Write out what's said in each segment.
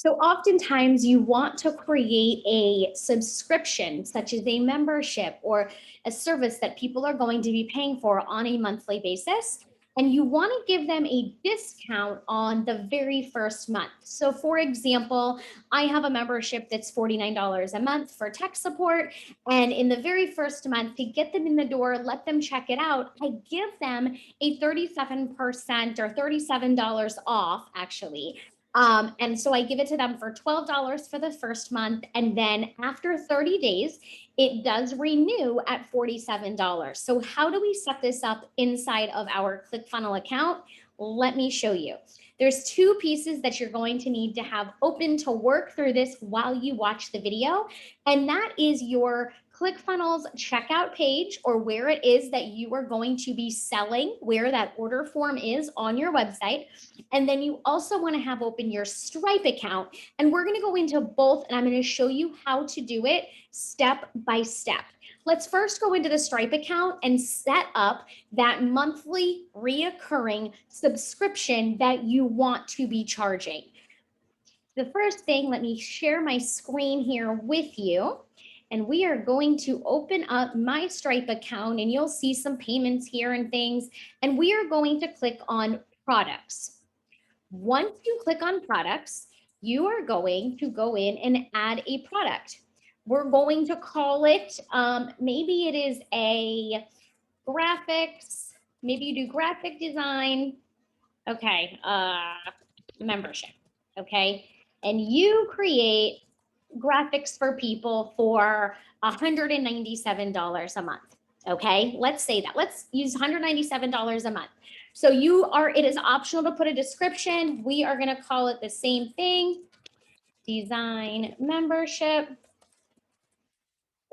So oftentimes you want to create a subscription, such as a membership or a service that people are going to be paying for on a monthly basis. And you want to give them a discount on the very first month. So for example, I have a membership that's $49 a month for tech support. And in the very first month, to get them in the door, let them check it out, I give them a 37% or $37 off, actually. And so I give it to them for $12 for the first month. And then after 30 days, it does renew at $47. So how do we set this up inside of our ClickFunnels account? Let me show you. There's two pieces that you're going to need to have open to work through this while you watch the video. And that is your ClickFunnels checkout page, or where it is that you are going to be selling, where that order form is on your website. And then you also want to have open your Stripe account. And we're going to go into both, and I'm going to show you how to do it step by step. Let's first go into the Stripe account and set up that monthly reoccurring subscription that you want to be charging. The first thing, let me share my screen here with you. And we are going to open up my Stripe account, and you'll see some payments here and things. And we are going to click on products. Once you click on products, you are going to go in and add a product. We're going to call it, maybe it is a graphics, maybe you do graphic design. Okay, membership, okay? And you create graphics for people for $197 a month, okay? Let's say that, let's use $197 a month. So it is optional to put a description. We are gonna call it the same thing, design membership.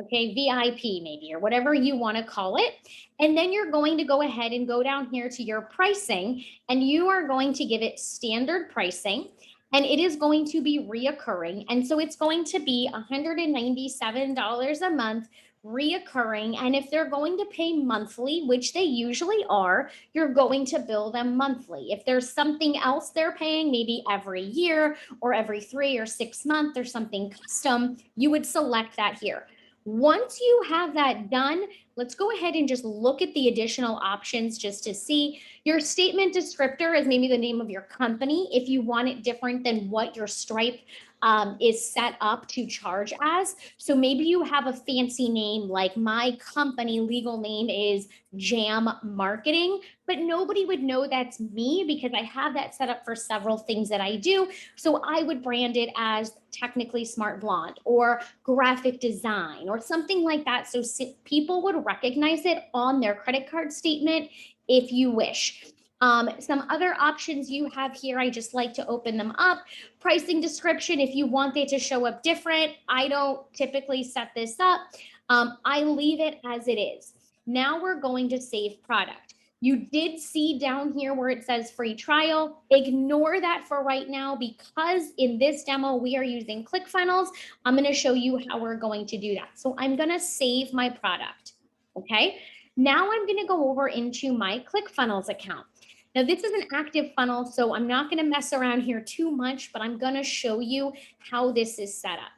Okay, VIP maybe, or whatever you want to call it. And then you're going to go ahead and go down here to your pricing, and you are going to give it standard pricing, and it is going to be reoccurring. And so it's going to be $197 a month reoccurring. And if they're going to pay monthly, which they usually are, you're going to bill them monthly. If there's something else they're paying, maybe every year or every 3 or 6 months or something custom, you would select that here. Once you have that done, let's go ahead and just look at the additional options just to see. Your statement descriptor is maybe the name of your company, if you want it different than what your Stripe is set up to charge as. So maybe you have a fancy name, like my company legal name is Jam Marketing, but nobody would know that's me because I have that set up for several things that I do. So I would brand it as Technically Smart Blonde or graphic design or something like that. So people would recognize it on their credit card statement if you wish. Some other options you have here, I just like to open them up. Pricing description, if you want it to show up different, I don't typically set this up. I leave it as it is. Now we're going to save product. You did see down here where it says free trial. Ignore that for right now, because in this demo, we are using ClickFunnels. I'm going to show you how we're going to do that. So I'm going to save my product. Okay. Now I'm going to go over into my ClickFunnels account. Now this is an active funnel, so I'm not going to mess around here too much, but I'm going to show you how this is set up.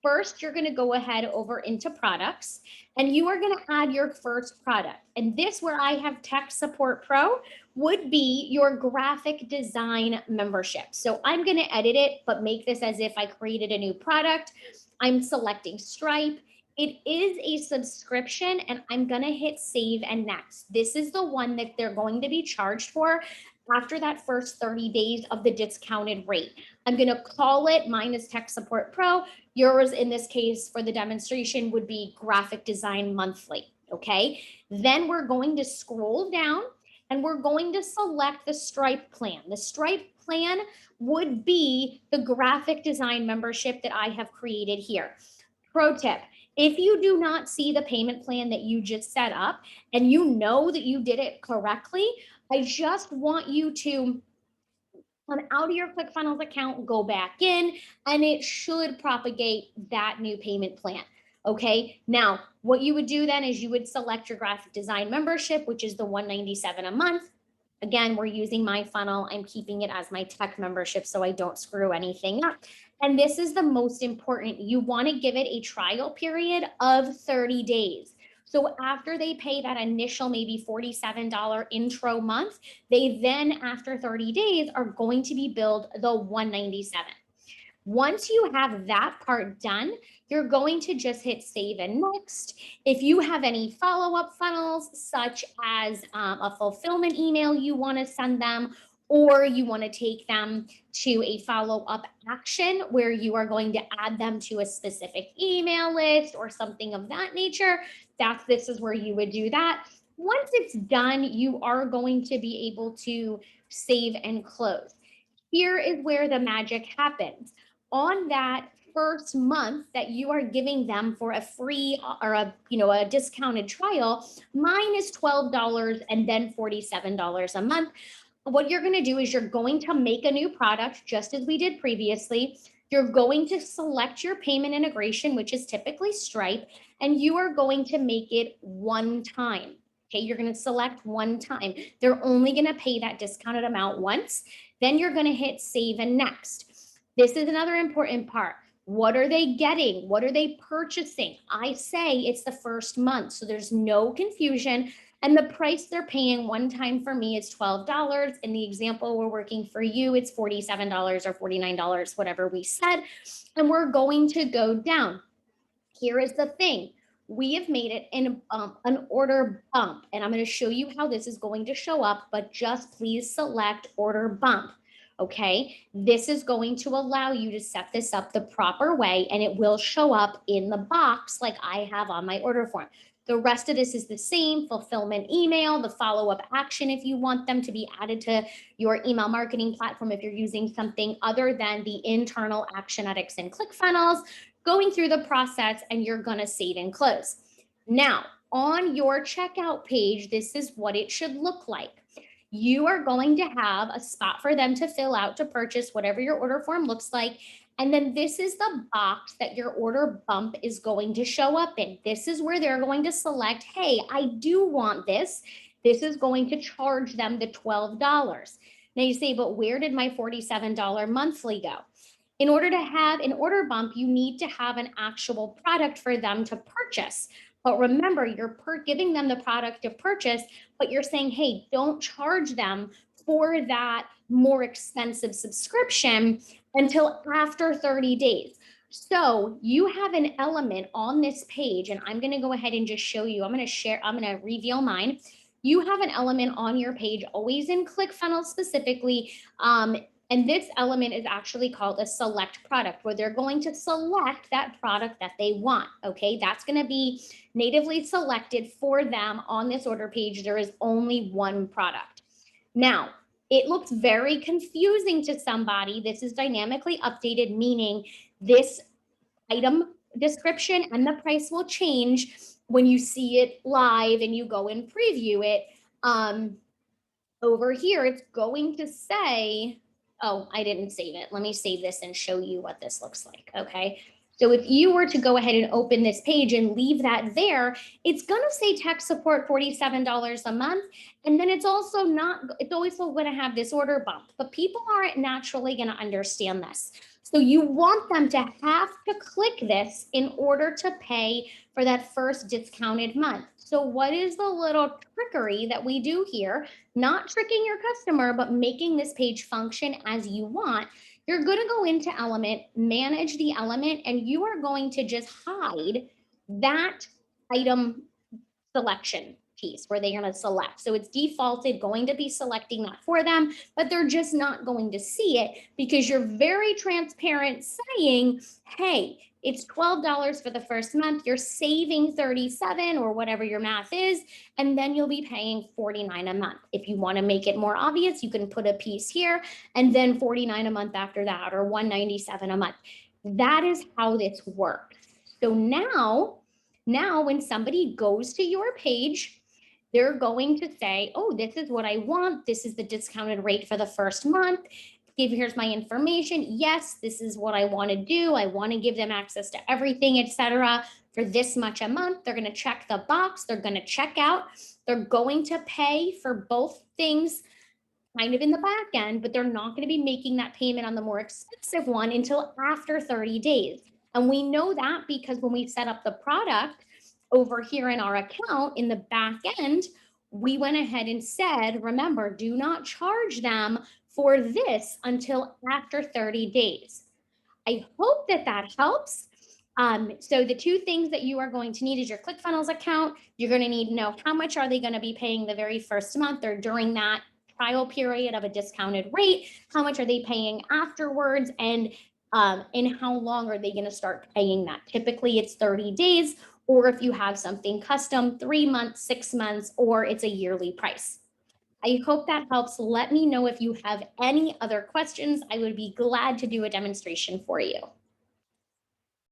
First, you're going to go ahead over into products, and you are going to add your first product. And this, where I have Tech Support Pro, would be your graphic design membership. So I'm going to edit it, but make this as if I created a new product. I'm selecting Stripe. It is a subscription, and I'm going to hit save and next. This is the one that they're going to be charged for after that first 30 days of the discounted rate. I'm going to call it, mine is Tech Support Pro. Yours in this case for the demonstration would be graphic design monthly. Okay. Then we're going to scroll down and we're going to select the Stripe plan. The Stripe plan would be the graphic design membership that I have created here. Pro tip: if you do not see the payment plan that you just set up and you know that you did it correctly, I just want you to come out of your ClickFunnels account, go back in, and it should propagate that new payment plan. Okay, now what you would do then is you would select your graphic design membership, which is the $197 a month. Again, we're using my funnel. I'm keeping it as my tech membership so I don't screw anything up. And this is the most important. You want to give it a trial period of 30 days. So after they pay that initial maybe $47 intro month, they then after 30 days are going to be billed the $197. Once you have that part done, you're going to just hit save and next. If you have any follow-up funnels, such as a fulfillment email you want to send them, or you want to take them to a follow-up action where you are going to add them to a specific email list or something of that nature, this is where you would do that. Once it's done, you are going to be able to save and close. Here is where the magic happens. On that first month that you are giving them for a free or a discounted trial, mine is $12 and then $47 a month. What you're going to do is you're going to make a new product just as we did previously. You're going to select your payment integration, which is typically Stripe, and you are going to make it one time. Okay, you're going to select one time. They're only going to pay that discounted amount once. Then you're going to hit save and next. This is another important part. What are they getting? What are they purchasing? I say it's the first month, so there's no confusion. And the price they're paying one time for me is $12. In the example we're working for you, it's $47 or $49, whatever we said. And we're going to go down. Here is the thing. We have made it in an order bump, and I'm going to show you how this is going to show up, but just please select order bump. Okay, this is going to allow you to set this up the proper way, and it will show up in the box like I have on my order form. The rest of this is the same: fulfillment email, the follow-up action if you want them to be added to your email marketing platform if you're using something other than the internal Actionetics and Clickfunnels, going through the process, and you're going to save and close. Now, on your checkout page, this is what it should look like. You are going to have a spot for them to fill out to purchase whatever your order form looks like. And then this is the box that your order bump is going to show up in. This is where they're going to select, hey, I do want this. This is going to charge them the $12. Now you say, but where did my $47 monthly go? In order to have an order bump, you need to have an actual product for them to purchase. But remember, you're giving them the product to purchase, but you're saying, hey, don't charge them for that more expensive subscription until after 30 days. So you have an element on this page, and I'm going to go ahead and just show you. I'm going to reveal mine. You have an element on your page, always in ClickFunnels specifically, and this element is actually called a select product, where they're going to select that product that they want. Okay, that's going to be natively selected for them on this order page. There is only one product. Now, it looks very confusing to somebody. This is dynamically updated, meaning this item description and the price will change when you see it live and you go and preview it. Over here, it's going to say, oh, I didn't save it. Let me save this and show you what this looks like, okay? So if you were to go ahead and open this page and leave that there, it's gonna say tech support $47 a month. And then it's also gonna have this order bump, but people aren't naturally gonna understand this. So you want them to have to click this in order to pay for that first discounted month. So what is the little trickery that we do here? Not tricking your customer, but making this page function as you want. You're going to go into element, manage the element, and you are going to just hide that item selection piece where they're going to select. So it's defaulted going to be selecting that for them, but they're just not going to see it because you're very transparent saying, hey, it's $12 for the first month. You're saving 37 or whatever your math is, and then you'll be paying 49 a month. If you want to make it more obvious, you can put a piece here and then 49 a month after that, or 197 a month. That is how this works. So now when somebody goes to your page, they're going to say, oh, this is what I want. This is the discounted rate for the first month. Here's my information. Yes, this is what I want to do. I want to give them access to everything, etc. For this much a month. They're going to check the box. They're going to check out. They're going to pay for both things kind of in the back end, but they're not going to be making that payment on the more expensive one until after 30 days. And we know that because when we set up the product over here in our account in the back end, we went ahead and said, remember, do not charge them for this until after 30 days. I hope that that helps. So the two things that you are going to need is your ClickFunnels account. You're going to need to know how much are they going to be paying the very first month or during that trial period of a discounted rate, how much are they paying afterwards, and how long are they going to start paying that. Typically it's 30 days, or if you have something custom, 3 months, 6 months, or it's a yearly price. I hope that helps. Let me know if you have any other questions. I would be glad to do a demonstration for you.